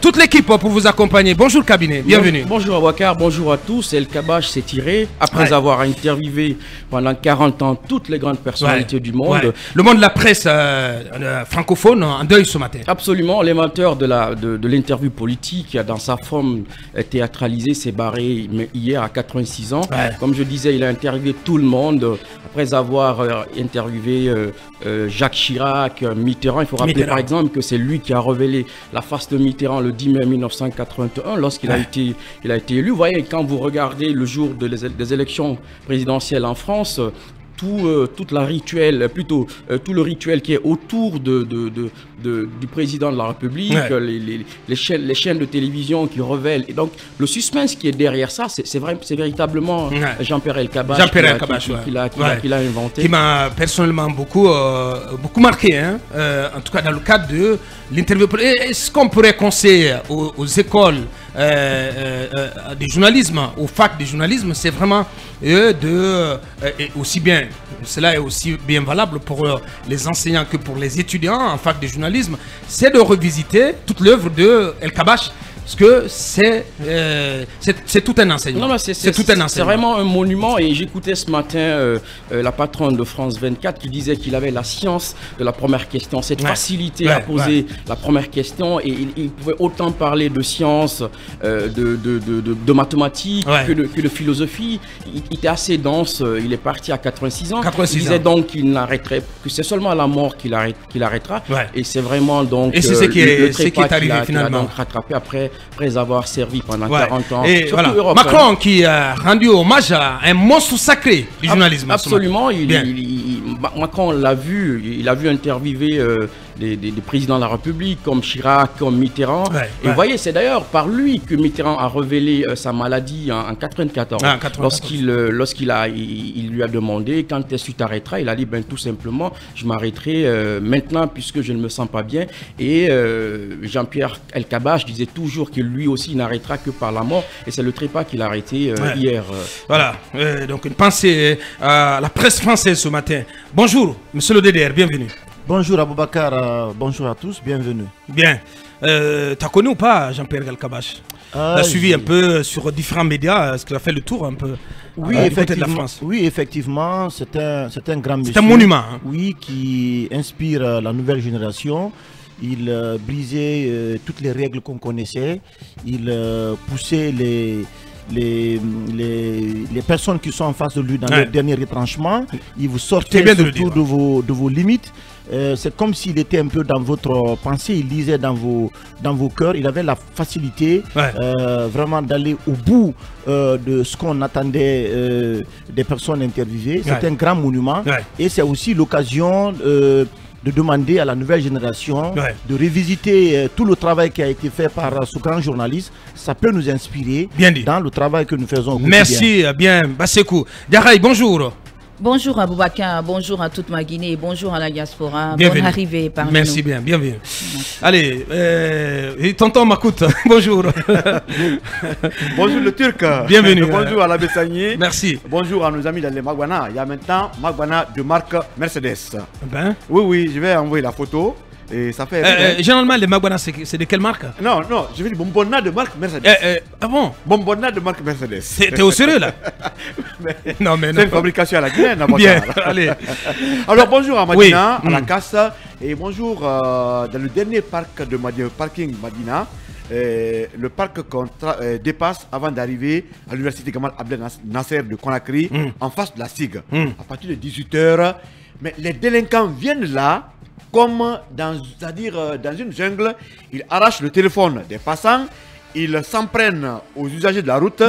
toute l'équipe pour vous accompagner. Bonjour cabinet, bienvenue. Bonjour Aboubacar, bonjour à tous. El Kabash s'est tiré après avoir interviewé pendant 40 ans toutes les grandes personnalités du monde. Le monde de la presse francophone en deuil ce matin. Absolument, l'inventeur de l'interview politique dans sa forme théâtralisée s'est barré hier à 86 ans. Comme je disais, il a interviewé tout le monde après avoir interviewé Jacques Chirac, Mitterrand. Il faut rappeler par exemple que c'est lui qui a révélé la face de Mitterrand le 10 mai 1981 lorsqu'il a été élu. Vous voyez, quand vous regardez le jour des élections présidentielles en France, tout le rituel qui est autour du président de la République, les chaînes de télévision qui révèlent. Et donc, le suspense qui est derrière ça, c'est véritablement Jean-Pierre El Kabash qui l'a inventé. Qui m'a personnellement beaucoup marqué, hein, en tout cas dans le cadre de l'interview. Est-ce qu'on pourrait conseiller aux écoles du journalisme, aux facs de journalisme, c'est vraiment aussi bien, cela est aussi bien valable pour les enseignants que pour les étudiants en fac de journalisme, c'est de revisiter toute l'œuvre de El Kabash. Parce que c'est tout un enseignement. C'est vraiment un monument. Et j'écoutais ce matin la patronne de France 24 qui disait qu'il avait la science de la première question, cette facilité à poser la première question. Et il pouvait autant parler de science, de mathématiques que de philosophie. Il était assez dense. Il est parti à 86 ans. Il disait donc qu'il n'arrêterait, que c'est seulement à la mort qu'il arrêtera. Et c'est vraiment donc et c'est ce qui est arrivé finalement. Donc rattrapé après avoir servi pendant 40 ans. Et voilà. Macron qui a rendu hommage à un monstre sacré du journalisme. Absolument. Macron l'a vu, il a vu interviewer des présidents de la République comme Chirac, comme Mitterrand. Et vous voyez, c'est d'ailleurs par lui que Mitterrand a révélé sa maladie en 94. Lorsqu'il lui a demandé quand est-ce que tu t'arrêteras, il a dit tout simplement je m'arrêterai maintenant puisque je ne me sens pas bien. Et Jean-Pierre El Kabash disait toujours que lui aussi n'arrêtera que par la mort. Et c'est le trépas qu'il a arrêté hier. Voilà, donc une pensée à la presse française ce matin. Bonjour, monsieur le DDR, bienvenue. Bonjour Aboubacar, bonjour à tous, bienvenue. Bien. T'as connu ou pas Jean-Pierre El Kabash? T'as suivi un peu sur différents médias, est-ce qu'il a fait le tour un peu de la France? Oui, effectivement, c'est un grand monsieur. C'est un monument. Hein. Oui, qui inspire la nouvelle génération. Il brisait toutes les règles qu'on connaissait. Il poussait les personnes qui sont en face de lui dans leur dernier retranchement. Il vous sortait surtout de vos limites. C'est comme s'il était un peu dans votre pensée, il lisait dans vos cœurs. Il avait la facilité vraiment d'aller au bout de ce qu'on attendait des personnes interviewées. C'est un grand monument et c'est aussi l'occasion de demander à la nouvelle génération de revisiter tout le travail qui a été fait par ce grand journaliste. Ça peut nous inspirer dans le travail que nous faisons au quotidien. Merci, bien, Bassekou. Diarraï, bonjour. Bonjour à Aboubacar, bonjour à toute ma Guinée, bonjour à la diaspora, bonne arrivée parmi nous. Merci bien, bienvenue. Allez, tonton Makout, bonjour. Bonjour le Turc. Bienvenue. Bonjour à la Bessagné. Merci. Bonjour à nos amis dans les Magwana. Il y a maintenant Magwana de marque Mercedes. Oui, je vais envoyer la photo. Et ça fait généralement, les Magwana, c'est de quelle marque? Non, je veux dire bonbonna de marque Mercedes. Ah bon? Bonbonna de marque Mercedes. T'es au sérieux là? Non, mais c'est une fabrication à la Guinée. Bien, allez. Alors bonjour à Madina, à la Casse. Et bonjour dans le dernier parc de parking Madina. Le parc qu'on dépasse avant d'arriver à l'université Gamal Abdel Nasser de Conakry, en face de la SIG. À partir de 18 h. Mais les délinquants viennent là. Comme dans une jungle, ils arrachent le téléphone des passants, ils s'en prennent aux usagers de la route,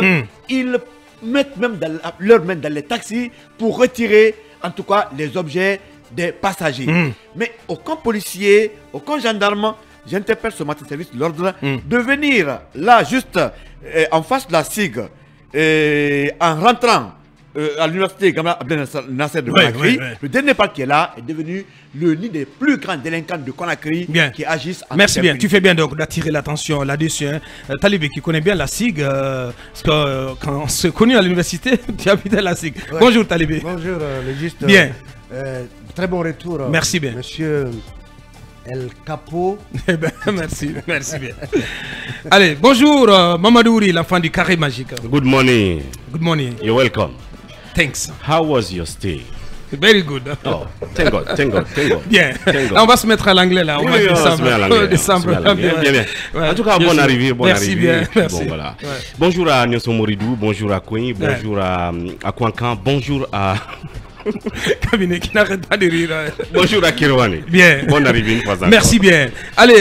ils mettent même leurs mains dans les taxis pour retirer en tout cas les objets des passagers. Mais aucun policier, aucun gendarme, j'interpelle ce matin service de l'ordre, de venir là juste en face de la SIG en rentrant à l'université Gamal Abdel Nasser de Conakry. Le dernier parc qui est là est devenu le nid des plus grands délinquants de Conakry qui agissent en Merci bien, tu fais bien donc d'attirer l'attention là-dessus. Talibé qui connaît bien la SIG, parce que quand on s'est connu à l'université, tu habitais la SIG. Bonjour Talibé. Bonjour, légiste. Bien. Très bon retour. Merci bien. Monsieur El Capo. Merci, merci bien. Allez, bonjour Mamadouri, l'enfant du carré magique. Good morning. Good morning. You're welcome. Thanks. How was your stay? Very good. Oh, thank God, thank God, thank God. Bien. Thank God. Là, on va se mettre à l'anglais là. On va descendre. Bien, bien. Ouais, En tout cas, bonne arrivée, bonne merci arrivée. Bien, merci. Bon, voilà. Ouais. Bonjour à Nyoso Moridou, bonjour à Kouin, bonjour à Kouankan, bonjour à... Cabinet qui n'arrête pas de rire. Bonjour à Kirwani. Bien. Bonne arrivée une fois encore. Merci bien. Allez.